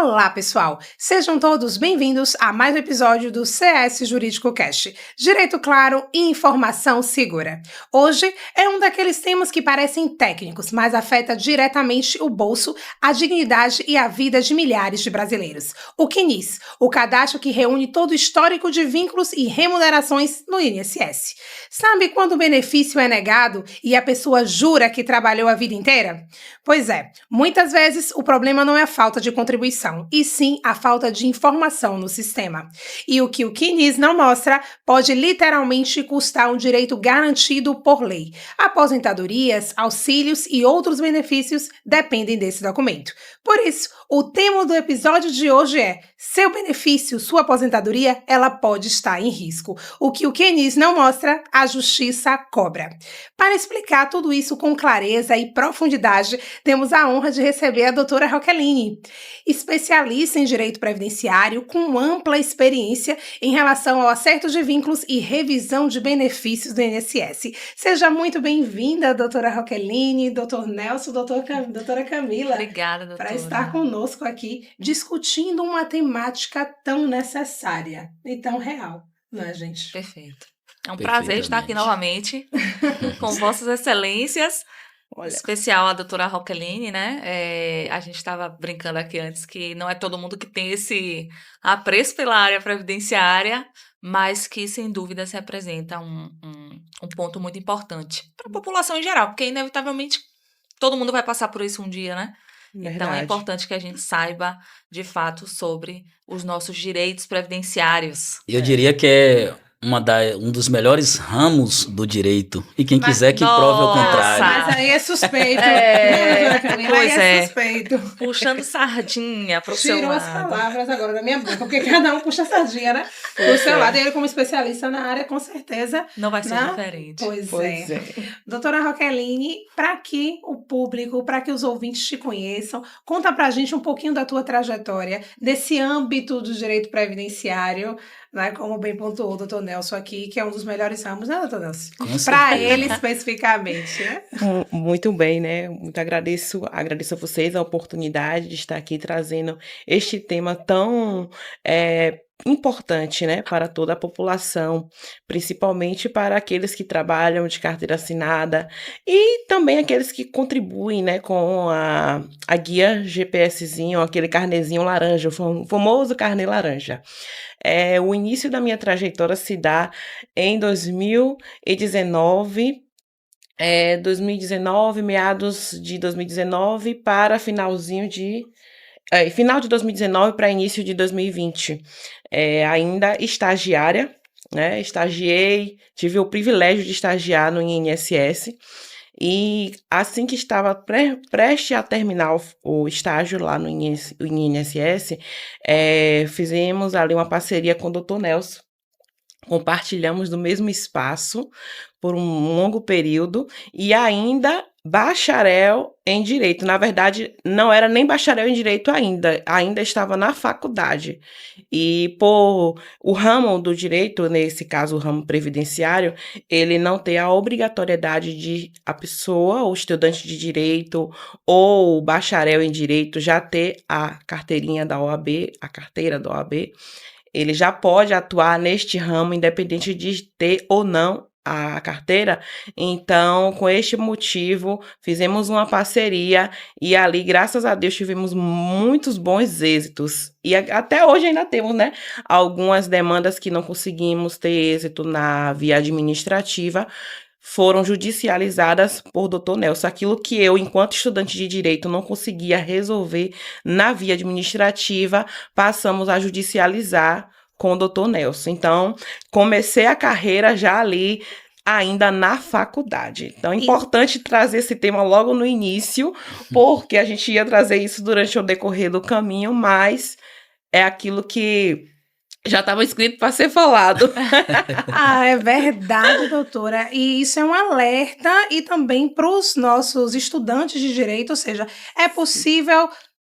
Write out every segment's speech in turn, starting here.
Olá, pessoal! Sejam todos bem-vindos a mais um episódio do CS Jurídico Cast. Direito claro e informação segura. Hoje é um daqueles temas que parecem técnicos, mas afeta diretamente o bolso, a dignidade e a vida de milhares de brasileiros. O CNIS, o cadastro que reúne todo o histórico de vínculos e remunerações no INSS. Sabe quando o benefício é negado e a pessoa jura que trabalhou a vida inteira? Pois é, muitas vezes o problema não é a falta de contribuição, e sim a falta de informação no sistema. E o que o CNIS não mostra pode literalmente custar um direito garantido por lei. Aposentadorias, auxílios e outros benefícios dependem desse documento. Por isso, o tema do episódio de hoje é: seu benefício, sua aposentadoria, ela pode estar em risco. O que o CNIS não mostra, a justiça cobra. Para explicar tudo isso com clareza e profundidade, temos a honra de receber a doutora Roqueline, especialista em direito previdenciário com ampla experiência em relação ao acerto de vínculos e revisão de benefícios do INSS. Seja muito bem-vinda, doutora Roqueline, doutor Nelson, doutora Camila. Obrigada, doutora. Para estar conosco aqui discutindo uma temática tão necessária e tão real, não é, gente? Perfeito. É um prazer estar aqui novamente com vossas excelências. Olha. Especial a doutora Roqueline, né? A gente estava brincando aqui antes que não é todo mundo que tem esse apreço pela área previdenciária, mas que, sem dúvida, se representa um ponto muito importante para a população em geral, porque, inevitavelmente, todo mundo vai passar por isso um dia, né? Verdade. Então, é importante que a gente saiba, de fato, sobre os nossos direitos previdenciários. Eu diria que é um dos melhores ramos do direito. E quem quiser que prove ao contrário. Mas aí é suspeito. Pois é. Suspeito. Puxando sardinha pro seu lado. Tirou as palavras agora da minha boca, porque cada um puxa sardinha, né? Pro seu lado. E ele, como especialista na área, com certeza... Não vai ser diferente. Pois é. Doutora Roqueline, para que o público, para que os ouvintes te conheçam, conta pra gente um pouquinho da tua trajetória, desse âmbito do direito previdenciário, né, como bem pontuou o doutor Nelson aqui, que é um dos melhores ramos, né, doutor Nelson? Para ele especificamente, né? Muito bem, né? Muito agradeço a vocês a oportunidade de estar aqui trazendo este tema tão importante, né, para toda a população, principalmente para aqueles que trabalham de carteira assinada e também aqueles que contribuem, né, com a guia GPSzinho, aquele carnezinho laranja, o famoso carnê laranja. O início da minha trajetória se dá em 2019, meados de 2019 para final de 2019 para início de 2020, ainda estagiária, né? Estagiei, tive o privilégio de estagiar no INSS, e assim que estava prestes a terminar o estágio lá no INSS, fizemos ali uma parceria com o Dr. Nelson. Compartilhamos do mesmo espaço por um longo período e ainda bacharel em Direito. Na verdade, não era nem bacharel em Direito ainda estava na faculdade. E por o ramo do Direito, nesse caso o ramo previdenciário, ele não tem a obrigatoriedade de a pessoa, o estudante de Direito ou bacharel em Direito já ter a carteirinha da OAB, a carteira da OAB. Ele já pode atuar neste ramo, independente de ter ou não a carteira. Então, com este motivo, fizemos uma parceria e ali, graças a Deus, tivemos muitos bons êxitos. E até hoje ainda temos, né, algumas demandas que não conseguimos ter êxito na via administrativa, foram judicializadas por Dr. Nelson. Aquilo que eu, enquanto estudante de Direito, não conseguia resolver na via administrativa, passamos a judicializar com o Dr. Nelson. Então, comecei a carreira já ali, ainda na faculdade. Então, é importante trazer esse tema logo no início, porque a gente ia trazer isso durante o decorrer do caminho, mas é aquilo que já estava escrito para ser falado. É verdade, doutora. E isso é um alerta e também para os nossos estudantes de direito, ou seja, é possível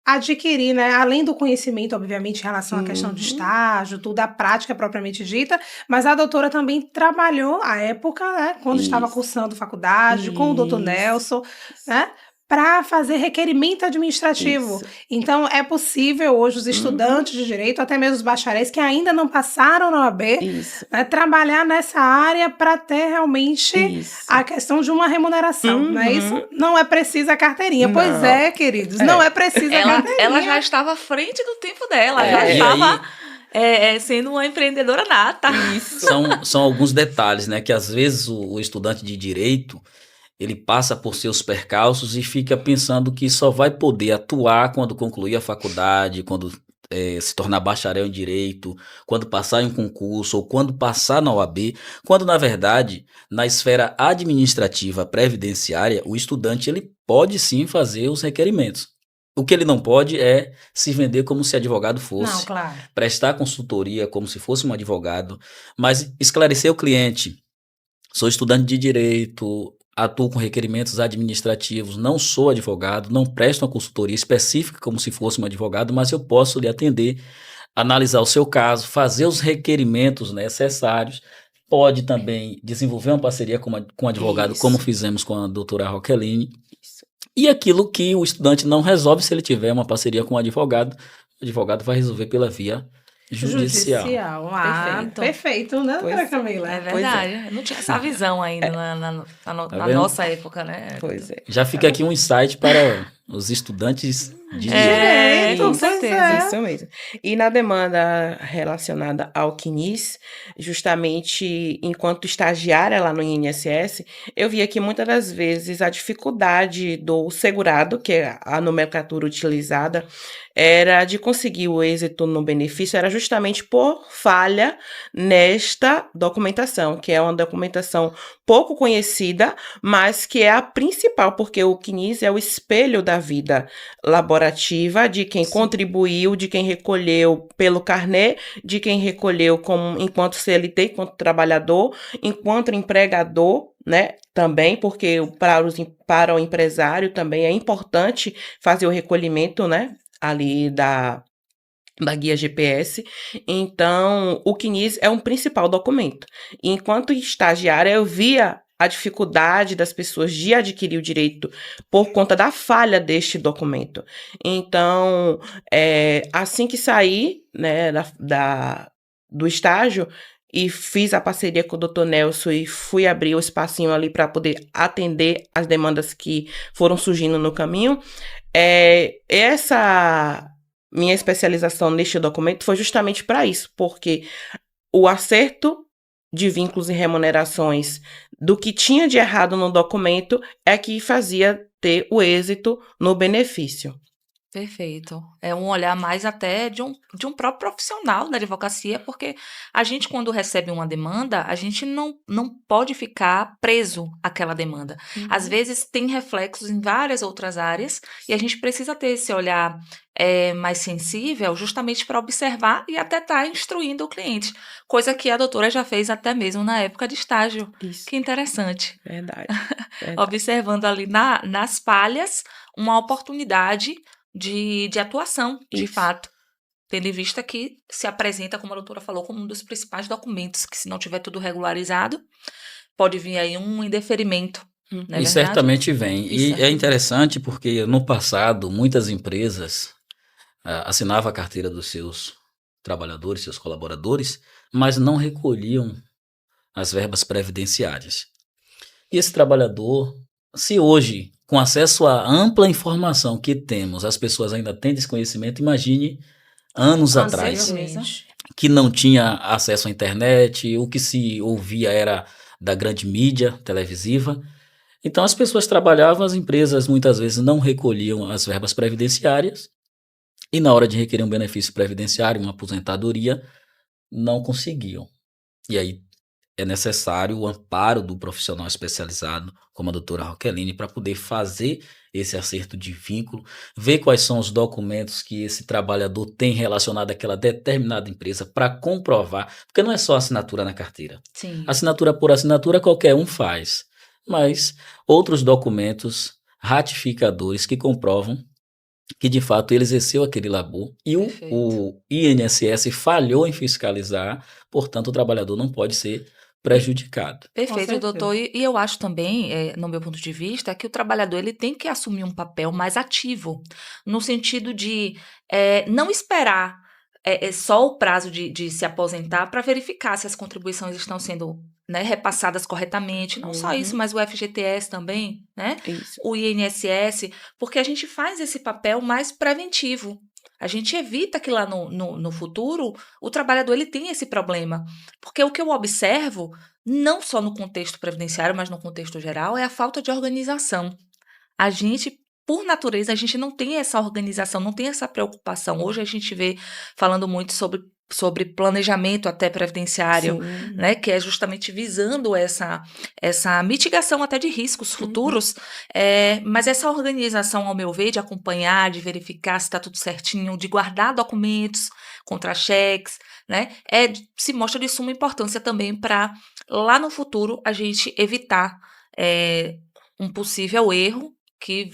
adquirir, né, além do conhecimento, obviamente, em relação à questão do estágio, tudo, a prática propriamente dita, mas a doutora também trabalhou à época, né, quando estava cursando faculdade, com o doutor Nelson, né, para fazer requerimento administrativo. Isso. Então, é possível hoje os estudantes de direito, até mesmo os bacharéis que ainda não passaram na OAB, Isso. né, trabalhar nessa área para ter realmente Isso. a questão de uma remuneração. Não é isso? Não é preciso a carteirinha. Não. Pois é, queridos, não é preciso a carteirinha. Ela já estava à frente do tempo dela, É. já E estava sendo uma empreendedora nata. Isso. São alguns detalhes, né? Que às vezes o estudante de direito ele passa por seus percalços e fica pensando que só vai poder atuar quando concluir a faculdade, quando se tornar bacharel em direito, quando passar em um concurso ou quando passar na OAB, quando na verdade, na esfera administrativa previdenciária, o estudante ele pode sim fazer os requerimentos. O que ele não pode é se vender como se advogado fosse, Não, claro. prestar consultoria como se fosse um advogado, mas esclarecer o cliente. Sou estudante de direito, atuo com requerimentos administrativos, não sou advogado, não presto uma consultoria específica como se fosse um advogado, mas eu posso lhe atender, analisar o seu caso, fazer os requerimentos necessários, pode também desenvolver uma parceria com um advogado, Isso. como fizemos com a doutora Roqueline, Isso. e aquilo que o estudante não resolve, se ele tiver uma parceria com um advogado, o advogado vai resolver pela via judicial. Perfeito, né, doutora Pois Camila? É Pois verdade. Eu não tinha essa visão ainda na vendo? nossa época, né? Pois é. Já fica aqui um insight para os estudantes de Direito, com pois certeza. é. Isso mesmo. E na demanda relacionada ao CNIS, justamente enquanto estagiária lá no INSS, eu via que muitas das vezes a dificuldade do segurado, que é a nomenclatura utilizada, era de conseguir o êxito no benefício, era justamente por falha nesta documentação, que é uma documentação pouco conhecida, mas que é a principal, porque o CNIS é o espelho da vida laborativa de quem contribuiu, de quem recolheu pelo carnê, de quem recolheu enquanto CLT, enquanto trabalhador, enquanto empregador, né? Também, porque para o empresário também é importante fazer o recolhimento, né? Ali da guia GPS. Então, o CNIS é um principal documento. E enquanto estagiária, eu via a dificuldade das pessoas de adquirir o direito por conta da falha deste documento. Então, assim que saí, né, do estágio, e fiz a parceria com o Dr. Nelson e fui abrir o espacinho ali para poder atender as demandas que foram surgindo no caminho, essa minha especialização neste documento foi justamente para isso, porque o acerto de vínculos e remunerações do que tinha de errado no documento é que fazia ter o êxito no benefício. Perfeito. É um olhar mais até de um próprio profissional da advocacia, porque a gente, quando recebe uma demanda, a gente não pode ficar preso àquela demanda. Às vezes tem reflexos em várias outras áreas e a gente precisa ter esse olhar mais sensível justamente para observar e até estar instruindo o cliente, coisa que a doutora já fez até mesmo na época de estágio. Isso. Que interessante. Verdade. Observando ali nas falhas uma oportunidade de atuação, de Isso. fato. Tendo em vista que se apresenta, como a doutora falou, como um dos principais documentos, que se não tiver tudo regularizado, pode vir aí um indeferimento. Não é E verdade? certamente vem. E Isso. é interessante porque no passado muitas empresas assinavam a carteira dos seus trabalhadores, seus colaboradores, mas não recolhiam as verbas previdenciárias. E esse trabalhador, se hoje, com acesso à ampla informação que temos, as pessoas ainda têm desconhecimento, imagine anos atrás, que não tinha acesso à internet, o que se ouvia era da grande mídia televisiva. Então as pessoas trabalhavam, as empresas muitas vezes não recolhiam as verbas previdenciárias e na hora de requerer um benefício previdenciário, uma aposentadoria, não conseguiam. E aí é necessário o amparo do profissional especializado, como a doutora Roqueline, para poder fazer esse acerto de vínculo, ver quais são os documentos que esse trabalhador tem relacionado àquela determinada empresa para comprovar, porque não é só assinatura na carteira. Sim. Assinatura por assinatura qualquer um faz, mas outros documentos ratificadores que comprovam que de fato ele exerceu aquele labor e o INSS falhou em fiscalizar, portanto o trabalhador não pode ser prejudicado. Perfeito, doutor. E eu acho também, no meu ponto de vista, que o trabalhador ele tem que assumir um papel mais ativo, no sentido de não esperar só o prazo de se aposentar para verificar se as contribuições estão sendo, né, repassadas corretamente. Não só isso, mas o FGTS também, né? Isso. O INSS, porque a gente faz esse papel mais preventivo. A gente evita que lá no futuro o trabalhador ele tenha esse problema. Porque o que eu observo, não só no contexto previdenciário, mas no contexto geral, é a falta de organização. A gente, por natureza, a gente não tem essa organização, não tem essa preocupação. Hoje a gente vê falando muito sobre planejamento até previdenciário, Sim. né, que é justamente visando essa mitigação até de riscos futuros, mas essa organização, ao meu ver, de acompanhar, de verificar se está tudo certinho, de guardar documentos, contra-cheques, né, se mostra de suma importância também para, lá no futuro, a gente evitar um possível erro que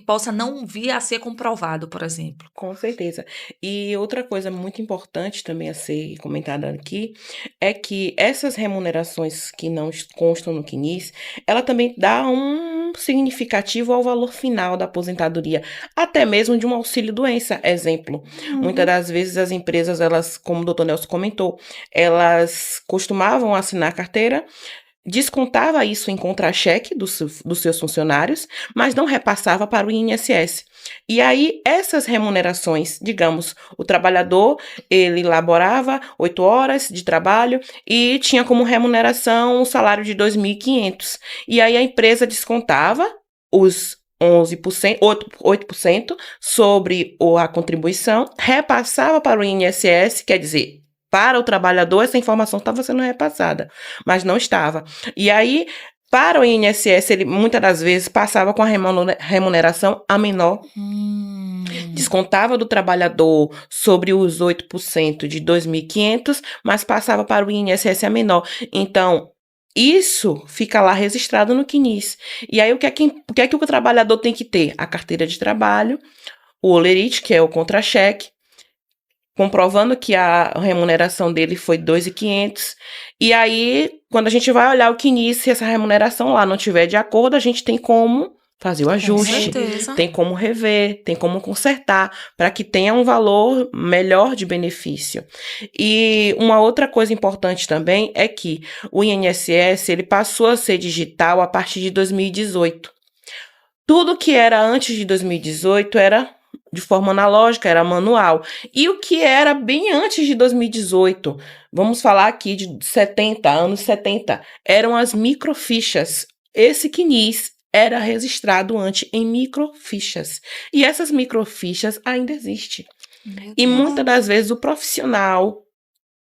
possa não vir a ser comprovado, por exemplo. Com certeza. E outra coisa muito importante também a ser comentada aqui é que essas remunerações que não constam no CNIS, ela também dá um significativo ao valor final da aposentadoria, até mesmo de um auxílio-doença. Exemplo, muitas das vezes as empresas, elas, como o doutor Nelson comentou, elas costumavam assinar carteira, descontava isso em contra-cheque dos seus funcionários, mas não repassava para o INSS. E aí, essas remunerações, digamos, o trabalhador, ele laborava 8 horas de trabalho e tinha como remuneração um salário de 2.500. E aí a empresa descontava os 11%, 8% sobre a contribuição, repassava para o INSS, quer dizer, para o trabalhador, essa informação estava sendo repassada, mas não estava. E aí, para o INSS, ele muitas das vezes passava com a remuneração a menor. Descontava do trabalhador sobre os 8% de 2.500, mas passava para o INSS a menor. Então, isso fica lá registrado no CNIS. E aí, o que é que o trabalhador tem que ter? A carteira de trabalho, o holerite, que é o contra-cheque, comprovando que a remuneração dele foi 2.500. E aí, quando a gente vai olhar o CNIS, se essa remuneração lá não estiver de acordo, a gente tem como fazer o ajuste, tem como rever, tem como consertar, para que tenha um valor melhor de benefício. E uma outra coisa importante também é que o INSS ele passou a ser digital a partir de 2018. Tudo que era antes de 2018 era de forma analógica, era manual. E o que era bem antes de 2018, vamos falar aqui de anos 70, eram as microfichas. Esse CNIS era registrado antes em microfichas. E essas microfichas ainda existem. E muitas das vezes o profissional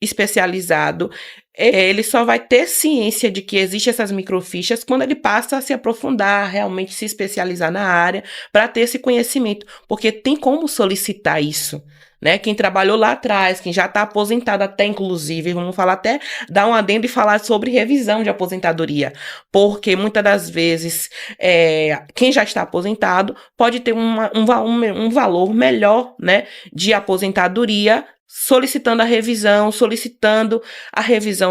especializado, ele só vai ter ciência de que existem essas microfichas quando ele passa a se aprofundar, realmente se especializar na área, para ter esse conhecimento, porque tem como solicitar isso, né? Quem trabalhou lá atrás, quem já está aposentado até, inclusive, vamos falar até, dar um adendo e falar sobre revisão de aposentadoria, porque muitas das vezes, quem já está aposentado pode ter um valor melhor, né, de aposentadoria, solicitando a revisão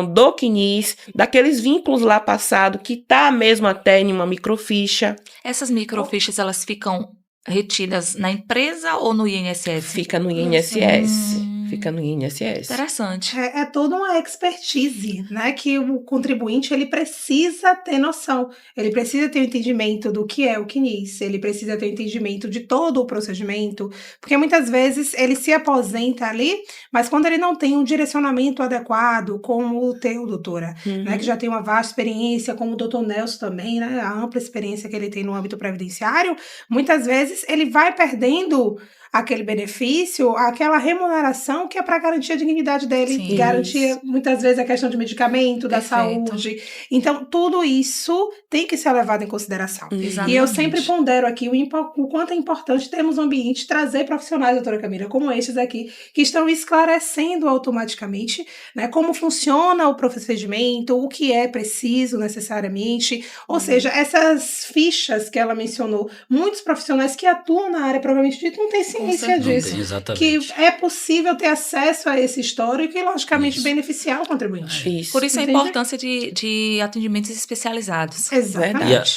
do CNIS, daqueles vínculos lá passado, que tá mesmo até em uma microficha. Essas microfichas, elas ficam retidas na empresa ou no INSS? Fica no INSS. Fica no INSS. Interessante. É toda uma expertise, né, que o contribuinte ele precisa ter noção. Ele precisa ter um entendimento do que é o CNIS, ele precisa ter um entendimento de todo o procedimento, porque muitas vezes ele se aposenta ali, mas quando ele não tem um direcionamento adequado, como o teu, doutora, né, que já tem uma vasta experiência, como o doutor Nelson também, né, a ampla experiência que ele tem no âmbito previdenciário, muitas vezes ele vai perdendo aquele benefício, aquela remuneração que é para garantir a dignidade dele, Sim, garantir muitas vezes a questão de medicamento, da saúde. Então, tudo isso tem que ser levado em consideração. Exatamente. E eu sempre pondero aqui o quanto é importante termos um ambiente, trazer profissionais, doutora Camila, como estes aqui, que estão esclarecendo automaticamente, né, como funciona o procedimento, o que é preciso necessariamente, ou seja, essas fichas que ela mencionou, muitos profissionais que atuam na área provavelmente dito não têm ciência consciência disso. Exatamente. Que é possível ter acesso a esse histórico e, logicamente, beneficiar o contribuinte. Por isso a importância de atendimentos especializados. Exatamente.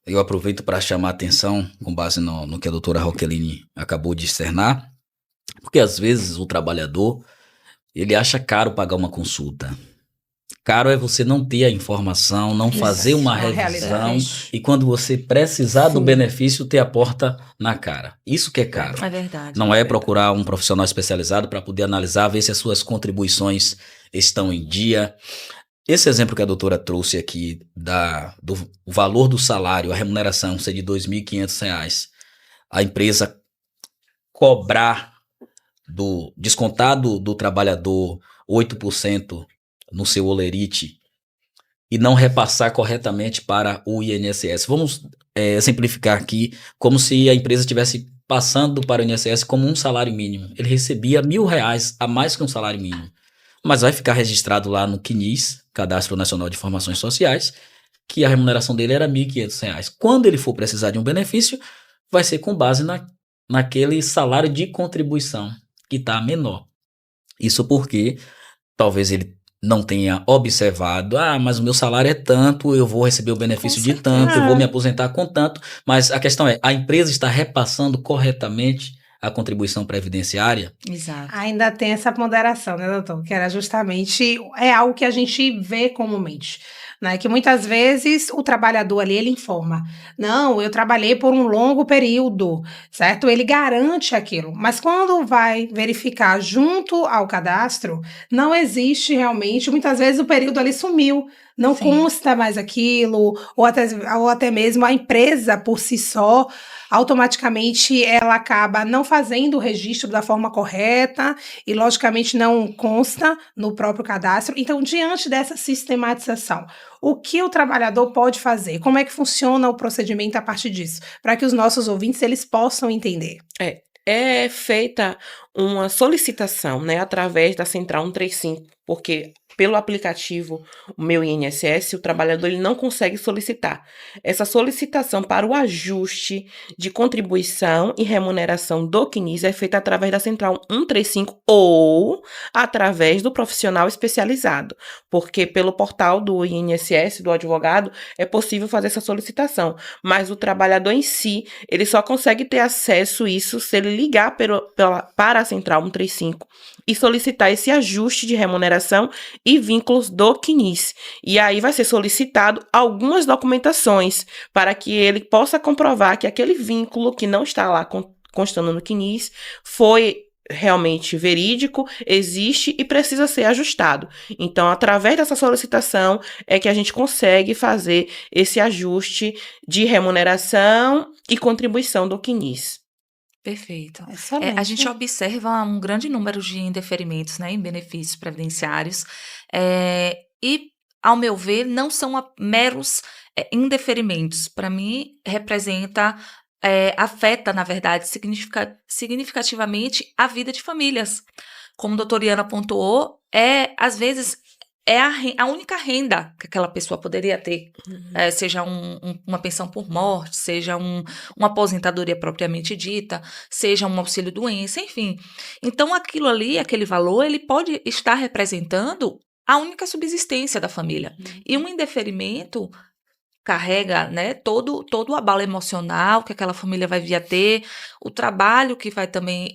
E eu aproveito para chamar a atenção, com base no que a doutora Roqueline acabou de externar, porque às vezes o trabalhador, ele acha caro pagar uma consulta. Caro é você não ter a informação, não fazer uma revisão e quando você precisar do benefício, ter a porta na cara. Isso que é caro. É verdade. Não é procurar um profissional especializado para poder analisar, ver se as suas contribuições estão em dia. Esse exemplo que a doutora trouxe aqui do valor do salário, a remuneração ser de R$ 2.500, a empresa cobrar descontado do trabalhador 8% no seu holerite e não repassar corretamente para o INSS. Vamos exemplificar aqui como se a empresa estivesse passando para o INSS como um salário mínimo. Ele recebia R$1.000 a mais que um salário mínimo, mas vai ficar registrado lá no CNIS, Cadastro Nacional de Informações Sociais, que a remuneração dele era R$ 1.500. Quando ele for precisar de um benefício, vai ser com base naquele salário de contribuição que está menor. Isso porque talvez ele não tenha observado, mas o meu salário é tanto, eu vou receber o benefício de tanto, eu vou me aposentar com tanto, mas a questão é, a empresa está repassando corretamente a contribuição previdenciária? Exato. Ainda tem essa ponderação, né, doutor? Que era justamente, é algo que a gente vê comumente, né? Que muitas vezes o trabalhador ali, ele informa, não, eu trabalhei por um longo período, certo? Ele garante aquilo, mas quando vai verificar junto ao cadastro, não existe realmente, muitas vezes o período ali sumiu, não consta mais aquilo, ou até mesmo a empresa por si só, automaticamente ela acaba não fazendo o registro da forma correta e, logicamente, não consta no próprio cadastro. Então, diante dessa sistematização, o que o trabalhador pode fazer? Como é que funciona o procedimento a partir disso? Para que os nossos ouvintes eles possam entender. É feita uma solicitação, né, através da Central 135, porque pelo aplicativo o Meu INSS, o trabalhador ele não consegue solicitar. Essa solicitação para o ajuste de contribuição e remuneração do CNIS é feita através da Central 135 ou através do profissional especializado, porque pelo portal do INSS, do advogado, é possível fazer essa solicitação, mas o trabalhador em si, ele só consegue ter acesso a isso se ele ligar para a Central 135 e solicitar esse ajuste de remuneração e vínculos do CNIS. E aí vai ser solicitado algumas documentações para que ele possa comprovar que aquele vínculo que não está lá constando no CNIS foi realmente verídico, existe e precisa ser ajustado. Então, através dessa solicitação é que a gente consegue fazer esse ajuste de remuneração e contribuição do CNIS. Perfeito. A gente observa um grande número de indeferimentos, né, em benefícios previdenciários, e, ao meu ver, não são meros indeferimentos. Para mim, afeta, na verdade, significativamente a vida de famílias. Como a doutora Iana pontuou, às vezes, é a única renda que aquela pessoa poderia ter, seja uma pensão por morte, seja uma aposentadoria propriamente dita, seja um auxílio-doença, enfim. Então, aquilo ali, aquele valor, ele pode estar representando a única subsistência da família. E um indeferimento carrega, né, todo o abalo emocional que aquela família vai vir a ter, o trabalho que vai também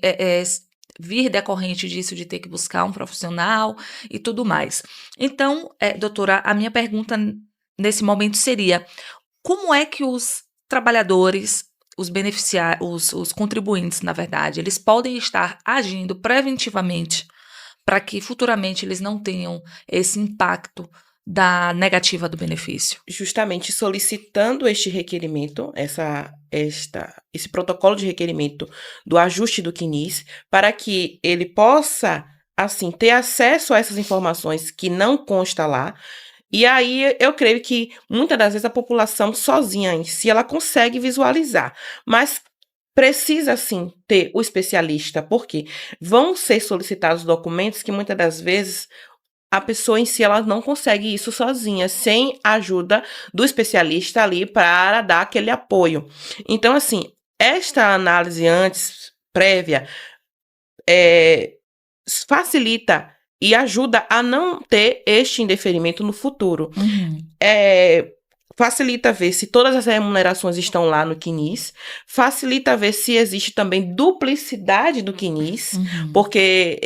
vir decorrente disso, de ter que buscar um profissional e tudo mais. Então, doutora, a minha pergunta nesse momento seria: como é que os trabalhadores, os beneficiários, os contribuintes, na verdade, eles podem estar agindo preventivamente para que futuramente eles não tenham esse impacto da negativa do benefício? Justamente solicitando este requerimento, esse protocolo de requerimento do ajuste do CNIS, para que ele possa, assim, ter acesso a essas informações que não consta lá. E aí eu creio que muitas das vezes a população sozinha em si, ela consegue visualizar, mas precisa, sim, ter o especialista, porque vão ser solicitados documentos que muitas das vezes a pessoa em si ela não consegue isso sozinha, sem a ajuda do especialista ali para dar aquele apoio. Então, assim, esta análise antes prévia facilita e ajuda a não ter este indeferimento no futuro. Facilita ver se todas as remunerações estão lá no CNIS, facilita ver se existe também duplicidade do CNIS, porque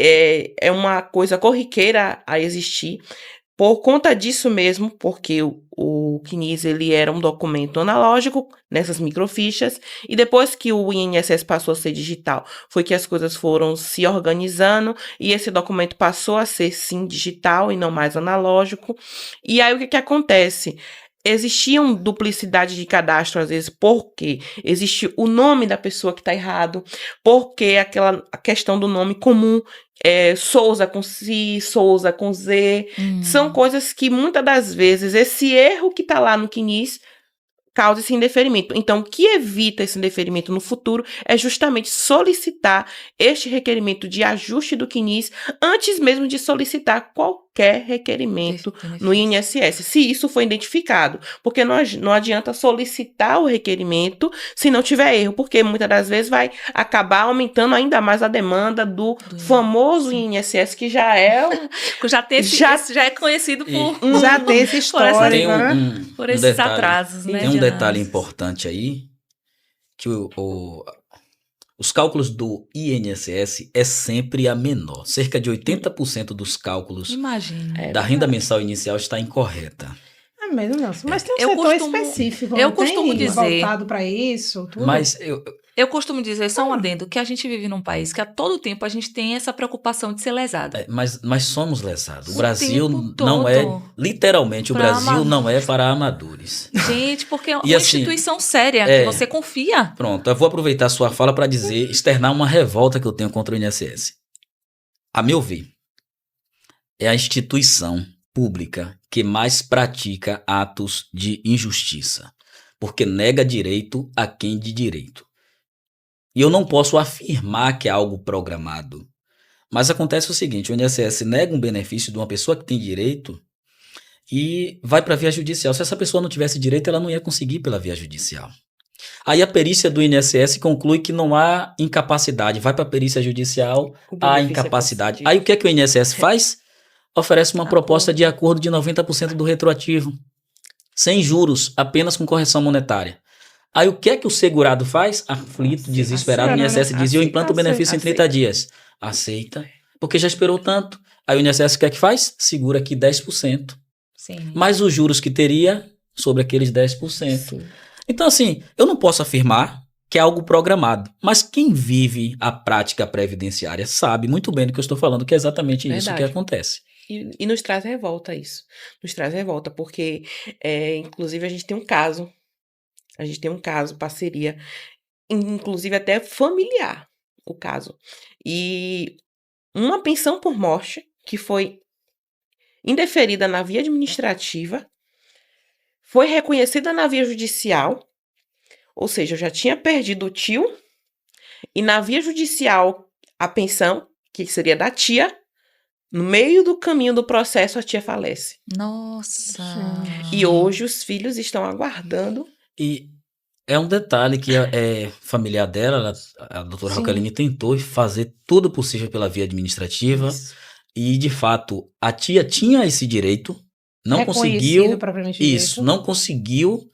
é uma coisa corriqueira a existir. Por conta disso mesmo, porque o CNIS ele era um documento analógico nessas microfichas, e depois que o INSS passou a ser digital, foi que as coisas foram se organizando, e esse documento passou a ser, sim, digital e não mais analógico. E aí o que acontece? Existiam duplicidade de cadastro, às vezes, porque existe o nome da pessoa que está errado, porque a questão do nome comum, Souza com Si, Souza com Z, são coisas que, muitas das vezes, esse erro que está lá no CNIS causa esse indeferimento. Então, o que evita esse indeferimento no futuro é justamente solicitar este requerimento de ajuste do CNIS antes mesmo de solicitar qualquer requerimento no INSS, se isso for identificado. Porque não adianta solicitar o requerimento se não tiver erro, porque muitas das vezes vai acabar aumentando ainda mais a demanda do famoso INSS, que já é... já é conhecido por... já tem esse histórico, por esses atrasos, né? Tem um detalhe importante aí, que os cálculos do INSS é sempre a menor. Cerca de 80% dos cálculos da renda mensal inicial está incorreta. É mesmo, Nelson. Mas tem um setor específico. Eu costumo dizer... voltado para isso, tudo. Mas eu costumo dizer, só um adendo, que a gente vive num país que a todo tempo a gente tem essa preocupação de ser lesado. Mas somos lesados. O Brasil não é, literalmente, o Brasil não é para amadores. Gente, porque é uma instituição séria, que você confia. Pronto, eu vou aproveitar a sua fala para externar uma revolta que eu tenho contra o INSS. A meu ver, é a instituição pública que mais pratica atos de injustiça, porque nega direito a quem de direito. E eu não posso afirmar que é algo programado. Mas acontece o seguinte, o INSS nega um benefício de uma pessoa que tem direito e vai para a via judicial. Se essa pessoa não tivesse direito, ela não ia conseguir pela via judicial. Aí a perícia do INSS conclui que não há incapacidade. Vai para a perícia judicial, há incapacidade. Aí o que é que o INSS faz? Oferece uma proposta de acordo de 90% do retroativo. Sem juros, apenas com correção monetária. Aí o que é que o segurado faz? Aflito, desesperado, o INSS diz, eu implanto o benefício em 30 dias. Aceita, porque já esperou tanto. Aí o INSS o que é que faz? Segura aqui 10%. Sim. Mais os juros que teria sobre aqueles 10%. Sim. Então, assim, eu não posso afirmar que é algo programado, mas quem vive a prática previdenciária sabe muito bem do que eu estou falando, que é exatamente isso que acontece. E nos traz revolta isso. Nos traz revolta, porque, inclusive, a gente tem um caso, parceria, inclusive até familiar, o caso. E uma pensão por morte, que foi indeferida na via administrativa, foi reconhecida na via judicial, ou seja, eu já tinha perdido o tio, e na via judicial, a pensão, que seria da tia, no meio do caminho do processo, a tia falece. Nossa! E hoje os filhos estão aguardando. E é um detalhe que a familiar dela, a doutora Roqueline, tentou fazer tudo possível pela via administrativa. Isso. E, de fato, a tia tinha esse direito, não conseguiu. Isso, não conseguiu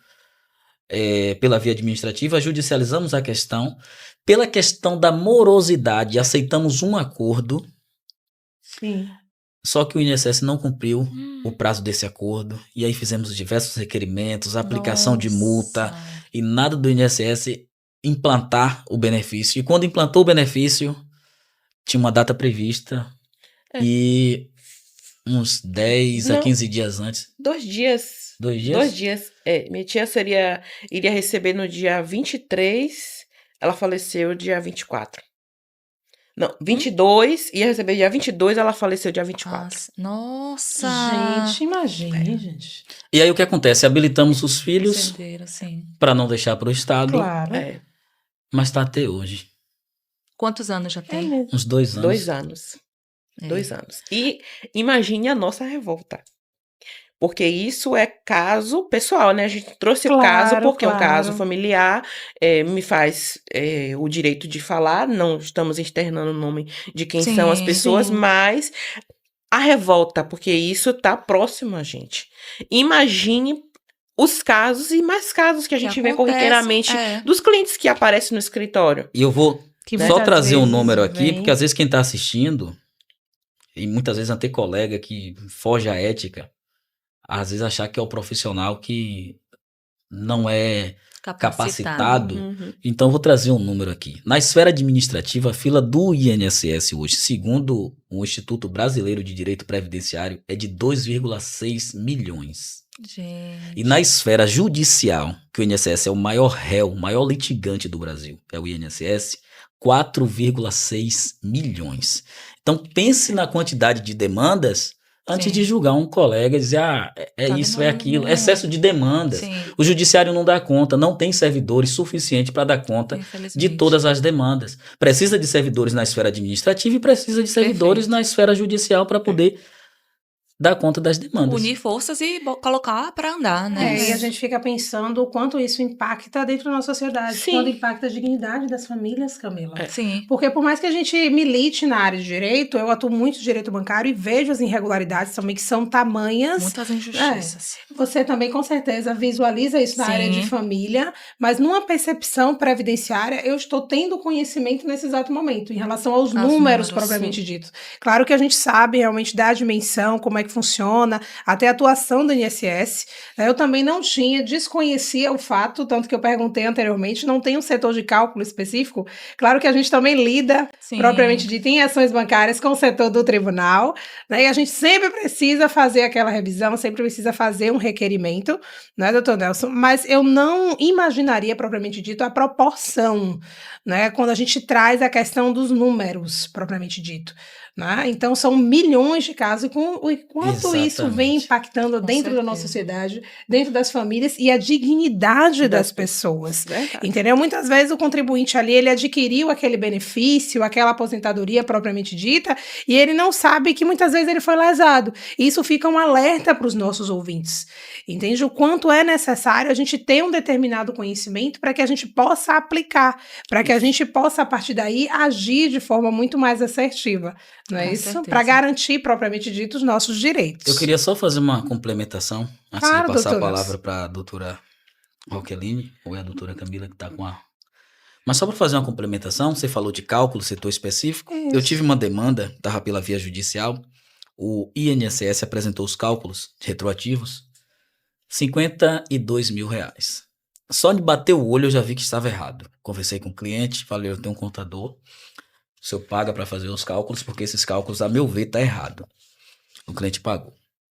pela via administrativa. Judicializamos a questão. Pela questão da morosidade, aceitamos um acordo. Sim. Só que o INSS não cumpriu o prazo desse acordo. E aí fizemos diversos requerimentos, aplicação de multa. E nada do INSS implantar o benefício. E quando implantou o benefício, tinha uma data prevista. E uns 10 a 15 dias antes. 2 dias. 2 dias? 2 dias. Minha tia iria receber no dia 23. Ela faleceu dia 24. Não, 22, ia receber dia 22, ela faleceu dia 24. Nossa! Gente, imagine, gente. E aí o que acontece? Habilitamos os filhos para não deixar para o Estado. Claro. Mas está até hoje. Quantos anos já tem? Uns 2 anos. 2 anos. 2 anos. E imagine a nossa revolta. Porque isso é caso pessoal, né? A gente trouxe o caso porque é um caso familiar, me faz o direito de falar, não estamos externando o nome de quem são as pessoas, mas a revolta, porque isso está próximo a gente. Imagine os casos e mais casos que a gente vê corriqueiramente dos clientes que aparecem no escritório. E eu vou só trazer um número aqui, porque às vezes quem está assistindo, e muitas vezes até colega que foge à ética, às vezes achar que é o profissional que não é capacitado. Então, vou trazer um número aqui. Na esfera administrativa, a fila do INSS hoje, segundo o Instituto Brasileiro de Direito Previdenciário, é de 2,6 milhões. Gente. E na esfera judicial, que o INSS é o maior réu, o maior litigante do Brasil, é o INSS, 4,6 milhões. Então, pense na quantidade de demandas antes de julgar um colega e dizer, isso, é aquilo, excesso de demandas. O judiciário não dá conta, não tem servidores suficientes para dar conta de todas as demandas. Precisa de servidores na esfera administrativa e precisa de servidores na esfera judicial para poder dar conta das demandas. Unir forças e colocar para andar, né? E a gente fica pensando o quanto isso impacta dentro da nossa sociedade, quanto impacta a dignidade das famílias, Camila. Sim. Porque por mais que a gente milite na área de direito, eu atuo muito de direito bancário e vejo as irregularidades também que são tamanhas. Muitas injustiças. Você também com certeza visualiza isso na área de família, mas numa percepção previdenciária, eu estou tendo conhecimento nesse exato momento, em relação aos números propriamente ditos. Claro que a gente sabe realmente da dimensão, como é que funciona, até a atuação do INSS. Eu também não desconhecia o fato, tanto que eu perguntei anteriormente, não tem um setor de cálculo específico. Claro que a gente também lida, propriamente dito, em ações bancárias com o setor do tribunal, né? E a gente sempre precisa fazer aquela revisão, sempre precisa fazer um requerimento, né, doutor Nelson? Mas eu não imaginaria, propriamente dito, a proporção, né, quando a gente traz a questão dos números, propriamente dito. Né? Então, são milhões de casos, e quanto isso vem impactando dentro da nossa sociedade, dentro das famílias e a dignidade das pessoas. Entendeu? Muitas vezes o contribuinte ali, ele adquiriu aquele benefício, aquela aposentadoria propriamente dita, e ele não sabe que muitas vezes ele foi lesado. E isso fica um alerta para os nossos ouvintes. Entende? O quanto é necessário a gente ter um determinado conhecimento para que a gente possa aplicar, para que a gente possa, a partir daí, agir de forma muito mais assertiva. Não é isso? Para garantir, propriamente dito, os nossos direitos. Eu queria só fazer uma complementação, antes de passar a palavra para a doutora Roqueline, ou é a doutora Camila que está com a... Mas só para fazer uma complementação, você falou de cálculo, setor específico. Isso. Eu tive uma demanda, estava pela via judicial, o INSS apresentou os cálculos retroativos, R$52 mil. Só de bater o olho eu já vi que estava errado. Conversei com o cliente, falei, eu tenho um contador, o senhor paga para fazer os cálculos, porque esses cálculos, a meu ver, tá errado. O cliente pagou.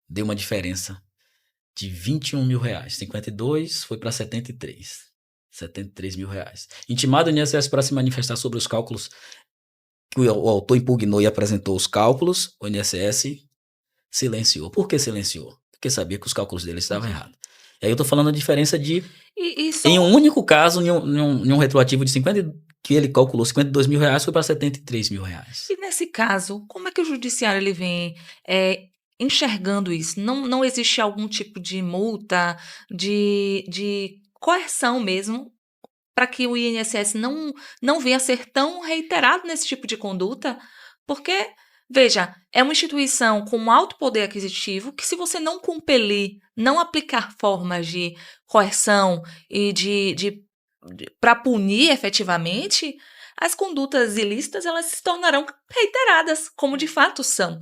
Deu uma diferença de R$21 mil. 52 foi para 73. R$73 mil. Intimado o INSS para se manifestar sobre os cálculos que o autor impugnou e apresentou os cálculos, o INSS silenciou. Por que silenciou? Porque sabia que os cálculos dele estavam errados. E aí eu tô falando a diferença de... Em um único caso, em um retroativo de 50... que ele calculou R$52 mil, foi para R$73 mil. E nesse caso, como é que o judiciário ele vem enxergando isso? Não existe algum tipo de multa, de coerção mesmo, para que o INSS não venha a ser tão reiterado nesse tipo de conduta? Porque, veja, é uma instituição com alto poder aquisitivo que, se você não compelir, não aplicar formas de coerção e para punir efetivamente, as condutas ilícitas elas se tornarão reiteradas, como de fato são.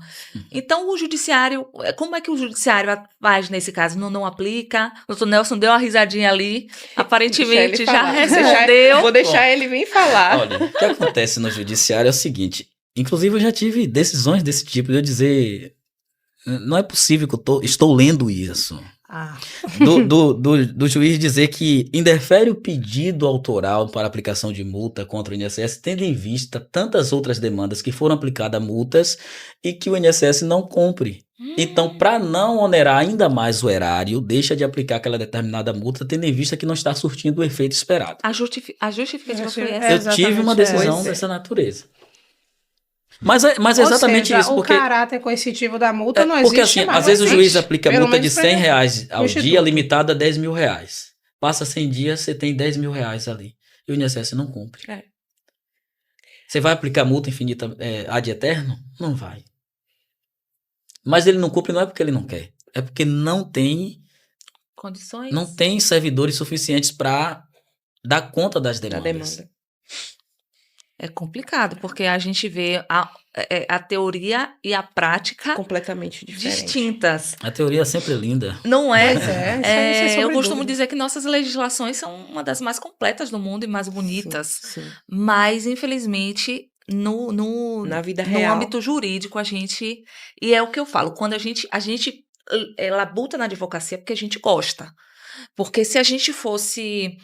Então, o judiciário, como é que o judiciário faz nesse caso? Não aplica? O doutor Nelson deu uma risadinha ali, aparentemente já respondeu. Vou deixar ele vir falar. Olha, o que acontece no judiciário é o seguinte, inclusive eu já tive decisões desse tipo, de eu dizer, não é possível que eu estou lendo isso. Do juiz dizer que indefere o pedido autoral para aplicação de multa contra o INSS, tendo em vista tantas outras demandas que foram aplicadas multas e que o INSS não cumpre. Então, para não onerar ainda mais o erário, deixa de aplicar aquela determinada multa, tendo em vista que não está surtindo o efeito esperado. A justificativa foi essa? Eu tive uma decisão dessa natureza. Mas exatamente seja, isso. Porque, o caráter coercitivo da multa não existe porque assim, mais. às vezes o juiz aplica Pelo multa de menos pra R$100 ao Instituto. dia, limitada a R$10.000. Passa 100 dias, você tem R$10.000 ali. E o INSS não cumpre. Você vai aplicar multa infinita ad eterno? Não vai. Mas ele não cumpre não é porque ele não quer. É porque não tem Condições. não tem servidores suficientes para dar conta das demandas. É complicado, porque a gente vê a teoria e a prática Completamente diferente. distintas. A teoria é sempre linda. Não é? Pois isso aí, sem sombra Eu de costumo dúvida. dizer que nossas legislações são uma das mais completas do mundo e mais bonitas. Sim. Mas, infelizmente, Na vida no real. âmbito jurídico, a gente. E é o que eu falo, quando a gente labuta na advocacia porque a gente gosta. Porque se a gente fosse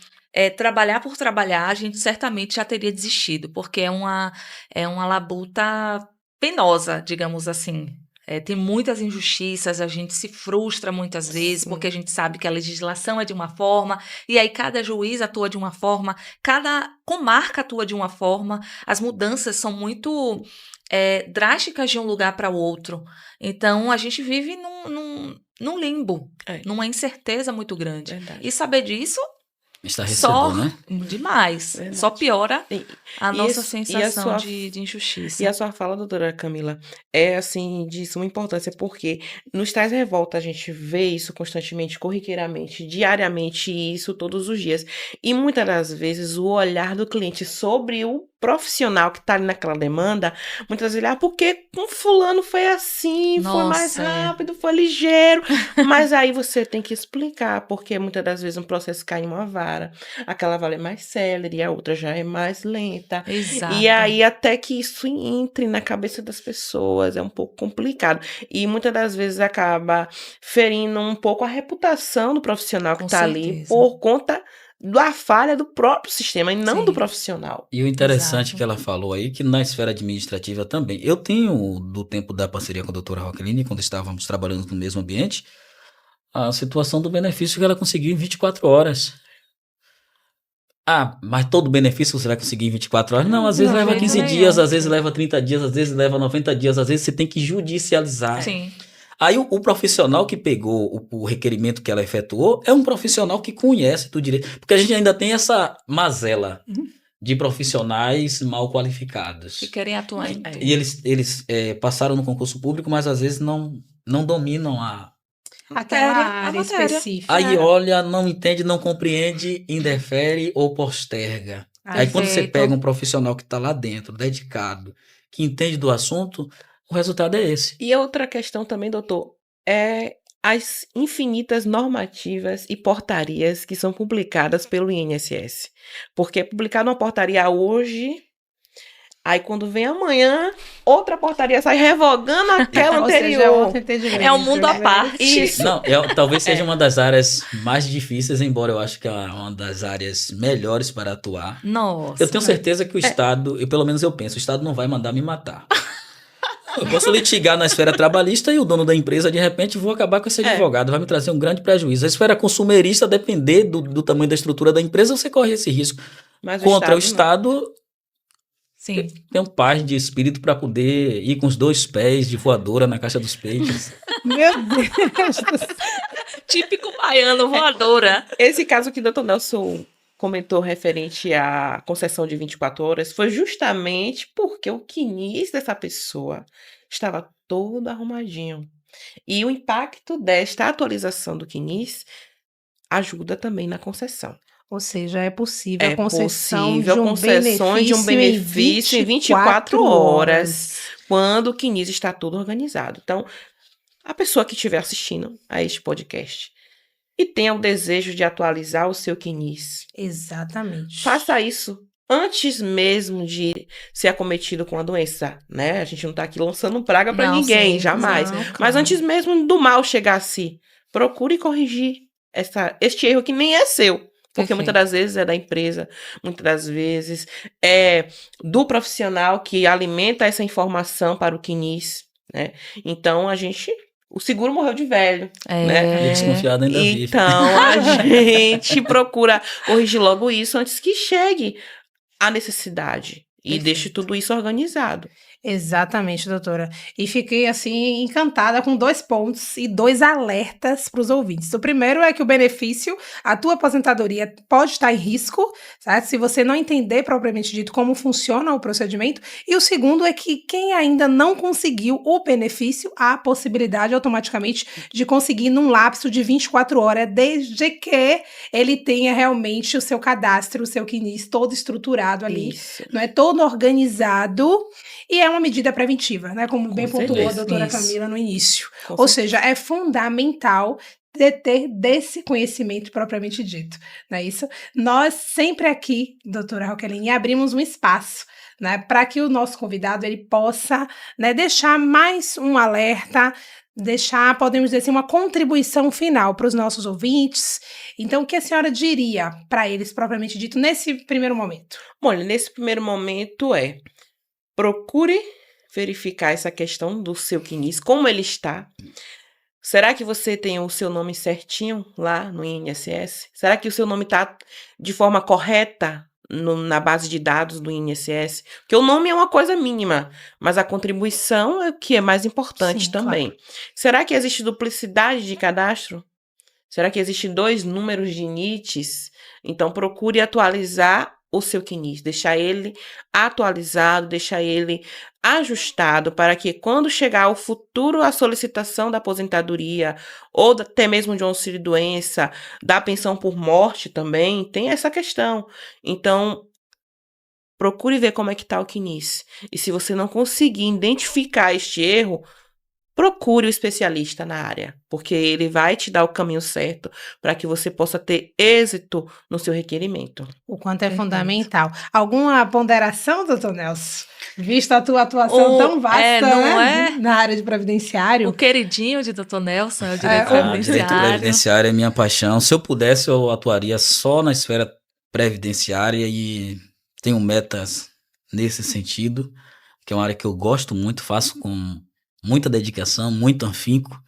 trabalhar por trabalhar, a gente certamente já teria desistido, porque é uma labuta penosa, digamos assim. Tem muitas injustiças, a gente se frustra muitas vezes, Sim. porque a gente sabe que a legislação é de uma forma, e aí cada juiz atua de uma forma, cada comarca atua de uma forma, as mudanças são muito drásticas de um lugar para o outro. Então, a gente vive num limbo, numa incerteza muito grande. Verdade. E saber disso Estarrecedor, né? demais. Verdade. Só piora a nossa e a sensação sua- de injustiça. E a sua fala, doutora Camila, é assim de suma importância, porque nos Tais Revolta a gente vê isso constantemente, corriqueiramente, diariamente, e isso todos os dias. E muitas das vezes o olhar do cliente sobre o profissional que está ali naquela demanda, muitas vezes, porque com fulano foi assim, foi mais Nossa, é. rápido, foi ligeiro. Mas aí você tem que explicar, porque muitas das vezes um processo cai em uma vara, aquela vara é mais célere, e a outra já é mais lenta. Exato. E aí, até que isso entre na cabeça das pessoas, é um pouco complicado. E muitas das vezes acaba ferindo um pouco a reputação do profissional que Com está ali certeza. por conta da falha do próprio sistema e não Sim. do profissional. E o interessante Exato. que ela falou aí, que na esfera administrativa também. Eu tenho, do tempo da parceria com a doutora Roqueline, quando estávamos trabalhando no mesmo ambiente, a situação do benefício que ela conseguiu em 24 horas. Ah, mas todo benefício você vai conseguir em 24 horas? Não, às vezes de leva jeito 15 nenhum. dias, às vezes leva 30 dias, às vezes leva 90 dias, às vezes você tem que judicializar. Sim. Aí o profissional que pegou o requerimento que ela efetuou é um profissional que conhece do direito. Porque a gente ainda tem essa mazela de profissionais mal qualificados. Que querem atuar em tudo. E eles passaram no concurso público, mas às vezes não dominam Aquela a área matéria. específica. Aí olha, não entende, não compreende, indefere ou posterga. Aí quando você Perfeito. pega um profissional que está lá dentro, dedicado, que entende do assunto, o resultado é esse. E outra questão também, doutor, é as infinitas normativas e portarias que são publicadas pelo INSS. Porque é publicada uma portaria hoje, aí quando vem amanhã, outra portaria sai revogando aquela Ou seja, é anterior. outro entendimento. É um mundo à parte. Isso. Não, talvez seja uma das áreas mais difíceis, embora eu acho que é uma das áreas melhores para atuar. Nossa. Eu tenho certeza que o Estado, pelo menos eu penso, o Estado não vai mandar me matar. Eu posso litigar na esfera trabalhista e o dono da empresa, de repente, vou acabar com esse advogado, vai me trazer um grande prejuízo. A esfera consumerista, depender do tamanho da estrutura da empresa, você corre esse risco. Mas Contra o não. Estado, Sim. tem um paz de espírito para poder ir com os 2 pés de voadora na caixa dos peitos. Meu Deus do céu. Típico baiano, voadora. Esse caso que o doutor Nelson comentou referente à concessão de 24 horas foi justamente porque o CNIS dessa pessoa estava todo arrumadinho. E o impacto desta atualização do CNIS ajuda também na concessão. Ou seja, é possível É a concessão possível de um concessões de um benefício em 24 horas, quando o CNIS está todo organizado. Então, a pessoa que estiver assistindo a este podcast e tenha o desejo de atualizar o seu CNIS, Exatamente. faça isso antes mesmo de ser acometido com a doença, né? A gente não está aqui lançando praga para Não, ninguém, sim, jamais. não, Mas claro. antes mesmo do mal chegar a si, procure corrigir este erro que nem é seu. Porque Perfeito. muitas das vezes é da empresa, muitas das vezes é do profissional que alimenta essa informação para o CNIS, né? Então, o seguro morreu de velho, né? E desconfiado ainda vive. Então, a gente procura corrigir logo isso antes que chegue a necessidade. E Perfeito. deixe tudo isso organizado. Exatamente, doutora. E fiquei, assim, encantada com 2 pontos e 2 alertas para os ouvintes. O primeiro é que o benefício, a tua aposentadoria pode estar em risco, certo? Se você não entender propriamente dito como funciona o procedimento. E o segundo é que quem ainda não conseguiu o benefício, há a possibilidade automaticamente de conseguir num lapso de 24 horas, desde que ele tenha realmente o seu cadastro, o seu CNIS todo estruturado ali, Isso. não é? Todo organizado. E é uma medida preventiva, né? Como bem pontuou a doutora Isso. Camila no início. Com Ou certeza. seja, é fundamental ter desse conhecimento propriamente dito, não é isso? Nós sempre aqui, doutora Roqueline, abrimos um espaço, né, para que o nosso convidado ele possa, né, deixar mais um alerta, deixar, podemos dizer assim, uma contribuição final para os nossos ouvintes. Então, o que a senhora diria para eles propriamente dito nesse primeiro momento? Olha, nesse primeiro momento procure verificar essa questão do seu CNIS, como ele está. Será que você tem o seu nome certinho lá no INSS? Será que o seu nome está de forma correta na base de dados do INSS? Porque o nome é uma coisa mínima, mas a contribuição é o que é mais importante Sim, também. claro. Será que existe duplicidade de cadastro? Será que existem 2 números de NITs? Então, procure atualizar o seu CNIS, deixar ele atualizado, deixar ele ajustado para que quando chegar o futuro a solicitação da aposentadoria ou até mesmo de um auxílio-doença, da pensão por morte também, tem essa questão. Então, procure ver como é que está o CNIS. E se você não conseguir identificar este erro, procure o especialista na área, porque ele vai te dar o caminho certo para que você possa ter êxito no seu requerimento. O quanto é Perfeito. fundamental. Alguma ponderação, doutor Nelson? Visto a tua atuação tão vasta, não né, é? na área de previdenciário. O queridinho de Dr. Nelson é o direito É, Direito previdenciário. previdenciário é minha paixão. Se eu pudesse, eu atuaria só na esfera previdenciária e tenho metas nesse sentido, que é uma área que eu gosto muito, faço com muita dedicação, muito afinco.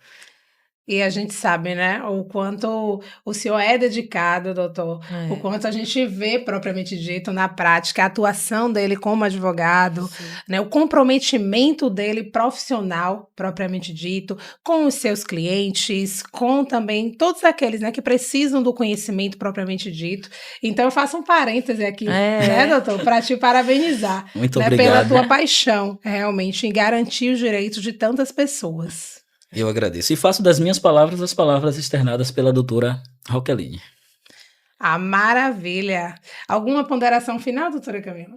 E a gente sabe, né, o quanto o senhor é dedicado, doutor, o quanto a gente vê, propriamente dito, na prática, a atuação dele como advogado, né, o comprometimento dele profissional, propriamente dito, com os seus clientes, com também todos aqueles, né, que precisam do conhecimento propriamente dito. Então, eu faço um parêntese aqui, né, doutor, para te parabenizar, Muito né, obrigado. pela tua paixão, realmente, em garantir os direitos de tantas pessoas. Eu agradeço. E faço das minhas palavras as palavras externadas pela doutora Roqueline. Ah, maravilha! Alguma ponderação final, doutora Camila?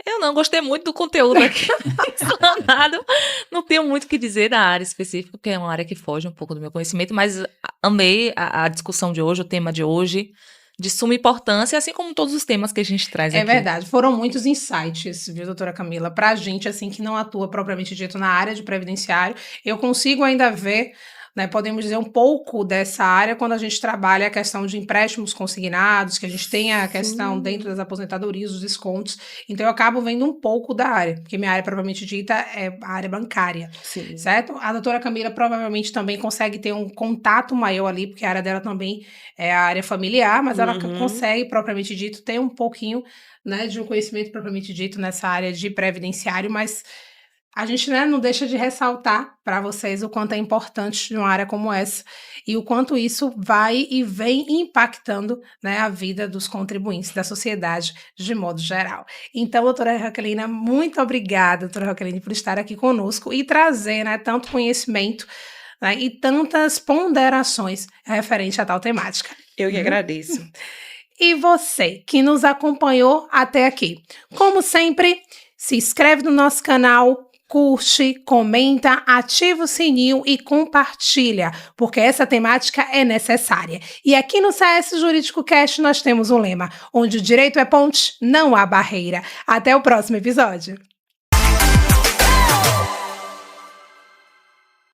Eu não gostei muito do conteúdo aqui explanado. Não tenho muito o que dizer da área específica, porque é uma área que foge um pouco do meu conhecimento, mas amei a discussão de hoje, o tema de hoje, de suma importância, assim como todos os temas que a gente traz aqui. É verdade, foram muitos insights, viu, doutora Camila? Pra gente, assim, que não atua propriamente dito na área de previdenciário, eu consigo ainda ver, né, podemos dizer, um pouco dessa área quando a gente trabalha a questão de empréstimos consignados, que a gente tem a questão dentro das aposentadorias, os descontos. Então, eu acabo vendo um pouco da área, porque minha área propriamente dita é a área bancária, Sim. certo? A doutora Camila provavelmente também consegue ter um contato maior ali, porque a área dela também é a área familiar, mas ela consegue, propriamente dito, ter um pouquinho, né, de um conhecimento propriamente dito nessa área de previdenciário, mas a gente, né, não deixa de ressaltar para vocês o quanto é importante de uma área como essa e o quanto isso vai e vem impactando, né, a vida dos contribuintes, da sociedade de modo geral. Então, doutora Roqueline, muito obrigada, doutora Roqueline, por estar aqui conosco e trazer, né, tanto conhecimento, né, e tantas ponderações referente a tal temática. Eu que agradeço. E você que nos acompanhou até aqui, como sempre, se inscreve no nosso canal, curte, comenta, ativa o sininho e compartilha, porque essa temática é necessária. E aqui no CS Jurídico Cast nós temos um lema, onde o direito é ponte, não há barreira. Até o próximo episódio.